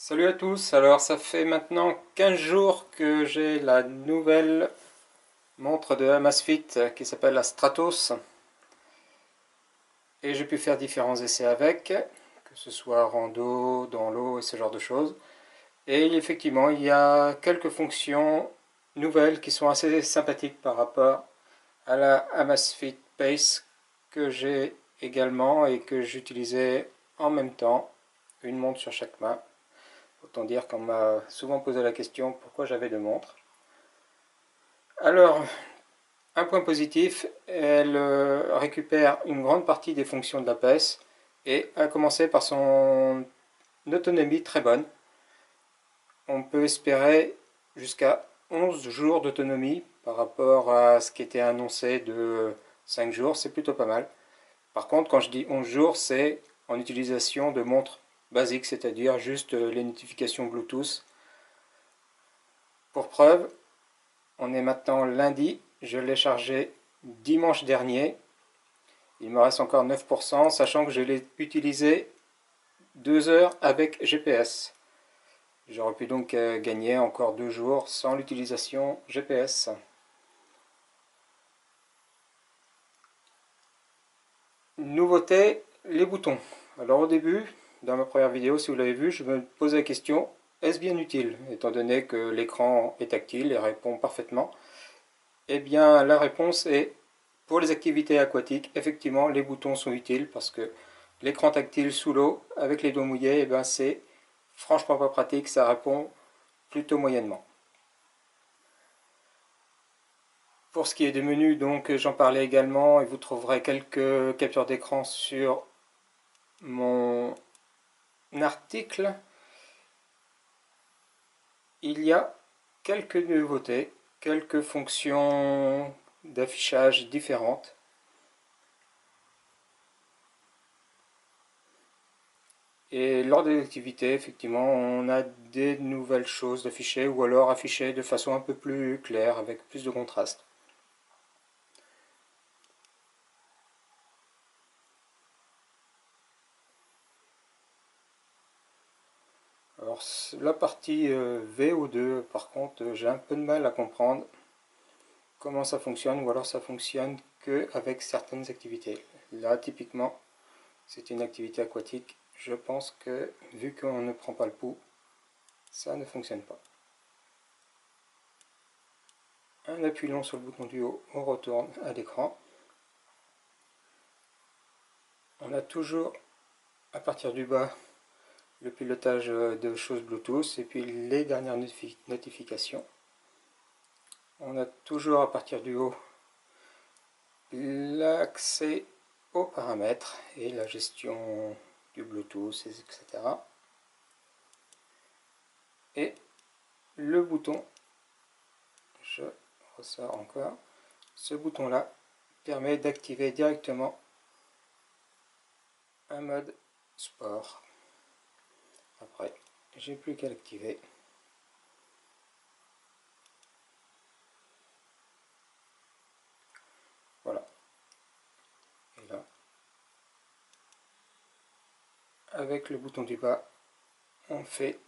Salut à tous, alors ça fait maintenant 15 jours que j'ai la nouvelle montre de Amazfit qui s'appelle la Stratos et j'ai pu faire différents essais avec, que ce soit rando, dans l'eau et ce genre de choses. Et effectivement, il y a quelques fonctions nouvelles qui sont assez sympathiques par rapport à la Amazfit Pace que j'ai également et que j'utilisais en même temps, une montre sur chaque main. Autant dire qu'on m'a souvent posé la question pourquoi j'avais deux montres. Alors, un point positif, elle récupère une grande partie des fonctions de l'APS et a commencé par son autonomie très bonne. On peut espérer jusqu'à 11 jours d'autonomie par rapport à ce qui était annoncé de 5 jours, c'est plutôt pas mal. Par contre, quand je dis 11 jours, c'est en utilisation de montres basiques, c'est-à-dire juste les notifications Bluetooth. Pour preuve, on est maintenant lundi, je l'ai chargé dimanche dernier. Il me reste encore 9%, sachant que je l'ai utilisé 2 heures avec GPS. J'aurais pu donc gagner encore 2 jours sans l'utilisation GPS. Nouveauté, les boutons. Alors au début, dans ma première vidéo, si vous l'avez vu, je me posais la question, est-ce bien utile? Étant donné que l'écran est tactile et répond parfaitement. Eh bien, la réponse est, pour les activités aquatiques, effectivement, les boutons sont utiles parce que l'écran tactile sous l'eau, avec les doigts mouillés, eh ben, c'est franchement pas pratique, ça répond plutôt moyennement. Pour ce qui est des menus, donc j'en parlais également et vous trouverez quelques captures d'écran sur mon article. Il y a quelques nouveautés, quelques fonctions d'affichage différentes. Et lors des activités, effectivement, on a des nouvelles choses d'afficher ou alors afficher de façon un peu plus claire, avec plus de contraste. Alors la partie VO2, par contre, j'ai un peu de mal à comprendre comment ça fonctionne, ou alors ça fonctionne que avec certaines activités. Là, typiquement, c'est une activité aquatique. Je pense que, vu qu'on ne prend pas le pouls, ça ne fonctionne pas. En appuyant sur le bouton du haut, on retourne à l'écran. On a toujours, à partir du bas, le pilotage de choses Bluetooth et puis les dernières notifications. On a toujours à partir du haut l'accès aux paramètres et la gestion du Bluetooth, etc. Et le bouton, je ressors encore, ce bouton là permet d'activer directement un mode sport. Après, j'ai plus qu'à l'activer. Voilà. Et là, avec le bouton du bas, on fait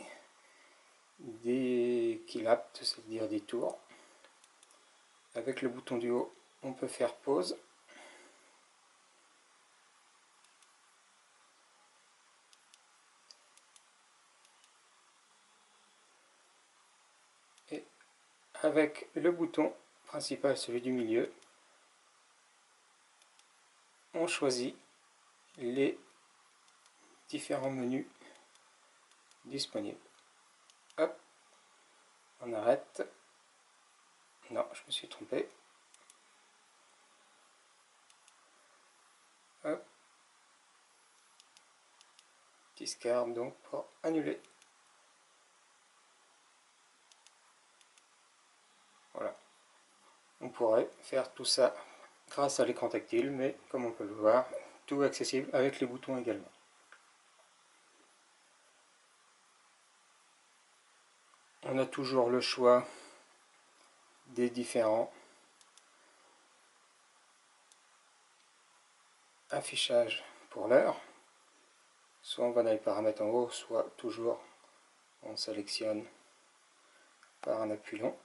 des kilaps, c'est-à-dire des tours. Avec le bouton du haut, on peut faire pause. Et avec le bouton principal, celui du milieu, on choisit les différents menus disponibles. Hop, on arrête. Non, je me suis trompé. Hop. Discard donc pour annuler. Voilà. On pourrait faire tout ça grâce à l'écran tactile, mais comme on peut le voir, tout est accessible avec les boutons également. On a toujours le choix des différents affichages pour l'heure. Soit on va dans les paramètres en haut, soit toujours qu'on sélectionne par un appui long.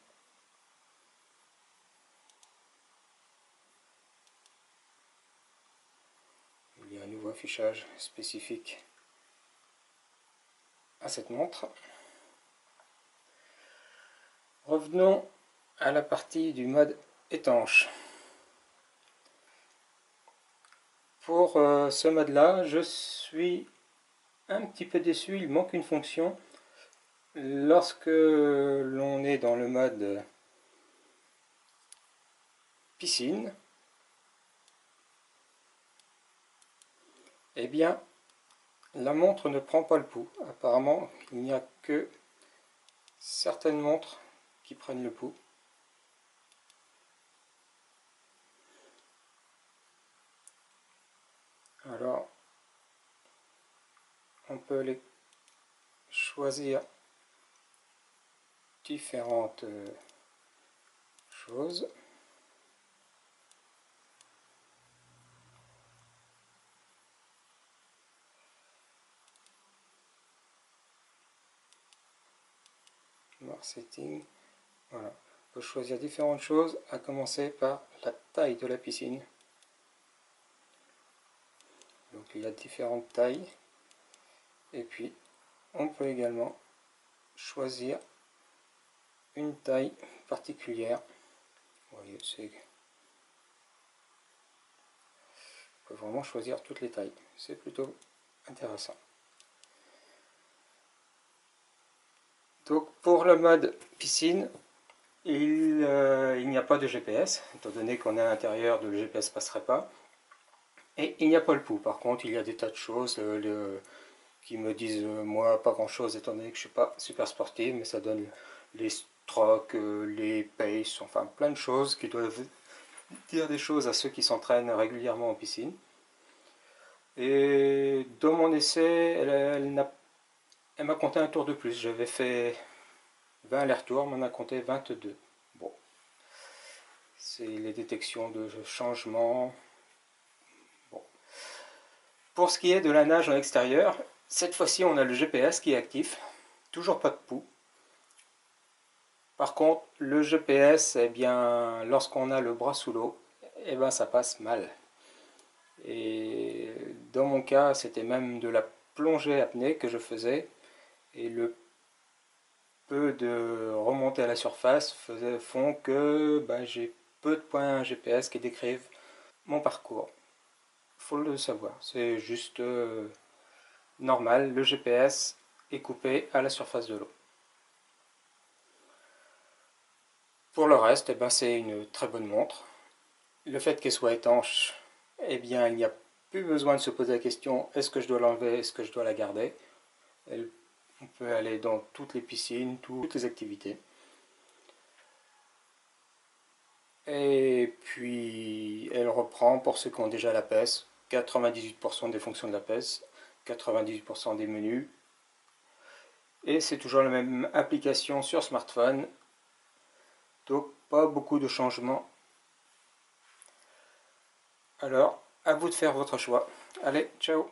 Il y a un nouveau affichage spécifique à cette montre. Revenons à la partie du mode étanche. Pour ce mode là, je suis un petit peu déçu, il manque une fonction. Lorsque l'on est dans le mode piscine, eh bien la montre ne prend pas le pouls. Apparemment, il n'y a que certaines montres qui prennent le pouls. Alors, on peut les choisir différentes choses. Setting, voilà. On peut choisir différentes choses, à commencer par la taille de la piscine. Donc il y a différentes tailles. Et puis, on peut également choisir une taille particulière. Vous voyez, on peut vraiment choisir toutes les tailles. C'est plutôt intéressant. Donc pour le mode piscine, il n'y a pas de GPS, étant donné qu'on est à l'intérieur, le GPS ne passerait pas. Et il n'y a pas le pouls. Par contre, il y a des tas de choses qui me disent, moi, pas grand chose, étant donné que je ne suis pas super sportif, mais ça donne les strokes, les paces, enfin plein de choses qui doivent dire des choses à ceux qui s'entraînent régulièrement en piscine. Et dans mon essai, elle m'a compté un tour de plus. J'avais fait 20 allers-retours, on en a compté 22. Bon, c'est les détections de changements. Bon. Pour ce qui est de la nage en extérieur, cette fois-ci on a le GPS qui est actif, toujours pas de pouls. Par contre, le GPS, eh bien, lorsqu'on a le bras sous l'eau, eh bien, ça passe mal. Et dans mon cas, c'était même de la plongée apnée que je faisais, et le peu de remontée à la surface font que j'ai peu de points GPS qui décrivent mon parcours. Faut le savoir, c'est juste normal, le GPS est coupé à la surface de l'eau. Pour le reste, eh ben, c'est une très bonne montre. Le fait qu'elle soit étanche, eh bien, il n'y a plus besoin de se poser la question est-ce que je dois l'enlever, est-ce que je dois la garder. On peut aller dans toutes les piscines, toutes les activités. Et puis, elle reprend pour ceux qui ont déjà la PES, 98% des fonctions de la PES, 98% des menus. Et c'est toujours la même application sur smartphone. Donc, pas beaucoup de changements. Alors, à vous de faire votre choix. Allez, ciao!